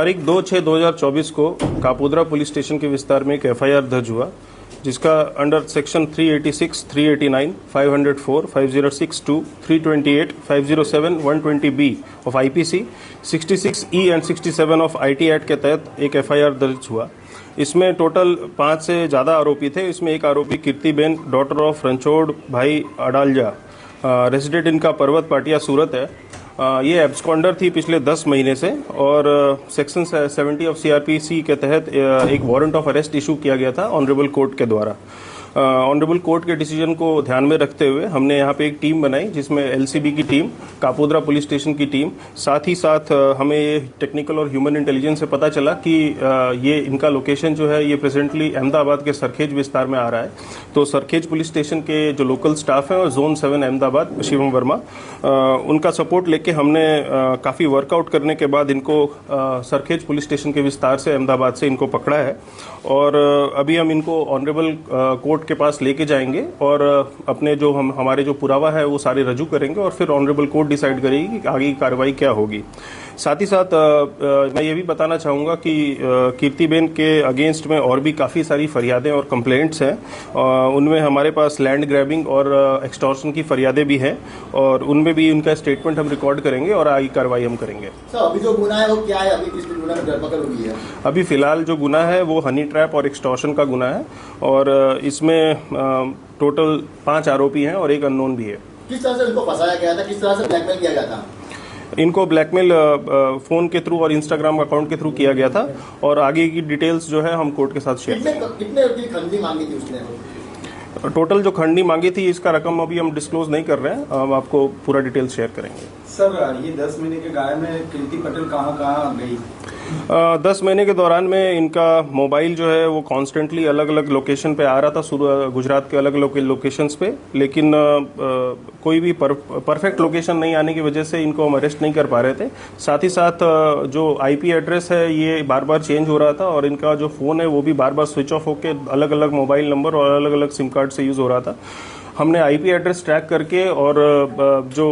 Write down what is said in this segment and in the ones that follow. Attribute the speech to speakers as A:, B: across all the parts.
A: तारीख 2/6/2024 को Kapodra police station के विस्तार में एक एफआईआर दर्ज हुआ, जिसका under section 386, 389, 504, 5062, 328, 507, 120B of IPC, 66E and 67 of IT act के तहत एक एफआईआर दर्ज हुआ। इसमें टोटल 5 से ज़्यादा आरोपी थे। इसमें एक आरोपी कीर्तिबेन डॉटर ऑफ रणछोड़ भाई अडालजा, रेजिडेंट इनका पर्वत पाटिया सूरत है। ये एब्सकॉन्डर थी पिछले 10 महीने से और सेक्शन 70 ऑफ सीआरपीसी के तहत एक वारंट ऑफ अरेस्ट इशू किया गया था ऑनरेबल कोर्ट के द्वारा। ऑनरेबल कोर्ट के डिसीजन को ध्यान में रखते हुए हमने यहाँ पे एक टीम बनाई, जिसमें एलसीबी की टीम, कापोद्रा पुलिस स्टेशन की टीम, साथ ही साथ हमें ये टेक्निकल और ह्यूमन इंटेलिजेंस से पता चला कि ये इनका लोकेशन जो है ये प्रेजेंटली अहमदाबाद के सरखेज विस्तार में आ रहा है। तो सरखेज पुलिस स्टेशन के जो लोकल स्टाफ हैं और जोन 7 अहमदाबाद शिवम वर्मा, उनका सपोर्ट लेके हमने काफ़ी वर्कआउट करने के बाद इनको सरखेज पुलिस स्टेशन के विस्तार से अहमदाबाद से इनको पकड़ा है और अभी हम इनको ऑनरेबल कोर्ट के पास लेके जाएंगे और अपने जो हमारे जो पुरावा है वो सारे रजू करेंगे और फिर ऑनरेबल कोर्ट डिसाइड करेगी कि आगे की कार्रवाई क्या होगी। साथ ही साथ मैं ये भी बताना चाहूँगा कि कीर्तिबेन के अगेंस्ट में और भी काफ़ी सारी फरियादें और कंप्लेंट्स हैं। उनमें हमारे पास लैंड ग्रैबिंग और एक्सटॉर्शन की फरियादें भी हैं और उनमें भी उनका स्टेटमेंट हम रिकॉर्ड करेंगे और आगे कार्रवाई हम करेंगे।
B: सर, अभी जो गुना है वो क्या है? अभी किस गुना में धरपकड़ हुई है?
A: अभी फिलहाल जो गुना है वो हनी ट्रैप और एक्सटॉर्शन का गुना है और इसमें टोटल 5 आरोपी हैं और एक अननोन भी है।
B: किस तरह से इनको फंसाया गया था? किस तरह से ब्लैकमेल किया गया था?
A: इनको ब्लैकमेल फोन के थ्रू और इंस्टाग्राम अकाउंट के थ्रू किया गया था और आगे की डिटेल्स जो है हम कोर्ट के साथ शेयर करेंगे।
B: कितने की खंडी मांगी थी उसने?
A: टोटल जो खंडी मांगी थी इसका रकम अभी हम डिस्क्लोज नहीं कर रहे हैं, हम आपको पूरा डिटेल्स शेयर करेंगे।
C: सर, ये 10 महीने के गायब में कीर्ति पटेल कहाँ गई?
A: 10 महीने के दौरान में इनका मोबाइल जो है वो कॉन्स्टेंटली अलग अलग लोकेशन पे आ रहा था, गुजरात के अलग अलग लोकेशंस पे, लेकिन कोई भी परफेक्ट लोकेशन नहीं आने की वजह से इनको हम अरेस्ट नहीं कर पा रहे थे। साथ ही साथ जो आईपी एड्रेस है ये बार बार चेंज हो रहा था और इनका जो फ़ोन है वो भी बार बार स्विच ऑफ होकर अलग अलग मोबाइल नंबर और अलग अलग सिम कार्ड से यूज़ हो रहा था। हमने आईपी एड्रेस ट्रैक करके और जो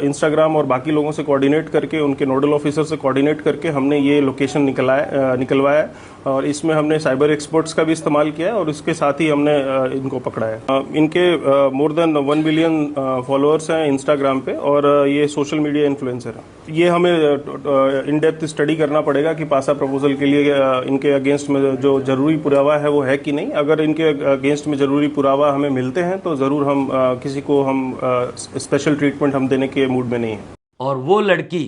A: इंस्टाग्राम और बाकी लोगों से कोऑर्डिनेट करके, उनके नोडल ऑफिसर से कोऑर्डिनेट करके हमने ये लोकेशन निकलवाया और इसमें हमने साइबर एक्सपर्ट्स का भी इस्तेमाल किया है और इसके साथ ही हमने इनको पकड़ा है। इनके मोर देन 1 बिलियन फॉलोअर्स हैं इंस्टाग्राम पे और ये सोशल मीडिया इन्फ्लुएंसर है। ये हमें इन डेप्थ स्टडी करना पड़ेगा कि पासा प्रपोजल के लिए इनके अगेंस्ट में जो जरूरी पुरावा है वो है कि नहीं। अगर इनके अगेंस्ट में जरूरी पुरावा हमें मिलते हैं तो जरूर हम किसी को हम स्पेशल ट्रीटमेंट हम देने के मूड में नहीं है।
D: और वो लड़की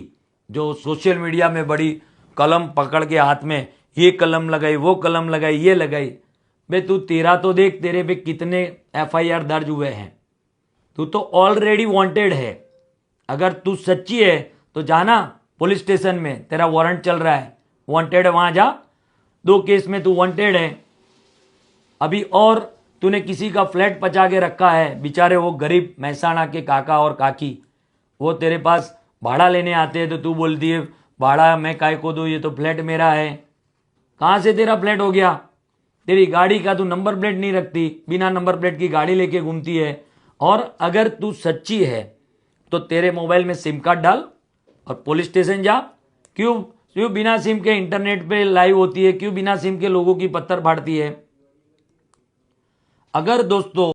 D: जो सोशल मीडिया में बड़ी कलम पकड़ के हाथ में ये कलम लगाई, वो कलम लगाई, ये लगाई, बे तू तेरा तो देख, तेरे पे कितने एफआईआर दर्ज हुए हैं। तू तो ऑलरेडी वांटेड है। अगर तू सच्ची है तो जाना पुलिस स्टेशन में, तेरा वारंट चल रहा है, वांटेड है, वहां जा। 2 केस में तू वांटेड है। अभी और तूने किसी का फ्लैट पचा के रखा है, बेचारे वो गरीब महसाणा के काका और काकी, वो तेरे पास भाड़ा लेने आते हैं तो तू बोलती है भाड़ा मैं काय को दूं, ये तो फ्लैट मेरा है। कहाँ से तेरा फ्लैट हो गया? तेरी गाड़ी का तू नंबर प्लेट नहीं रखती, बिना नंबर प्लेट की गाड़ी लेके घूमती है। और अगर तू सच्ची है तो तेरे मोबाइल में सिम कार्ड डाल और पुलिस स्टेशन जा। क्यों बिना सिम के इंटरनेट पे लाइव होती है? क्यों बिना सिम के लोगों की पत्थर फाड़ती है? अगर दोस्तों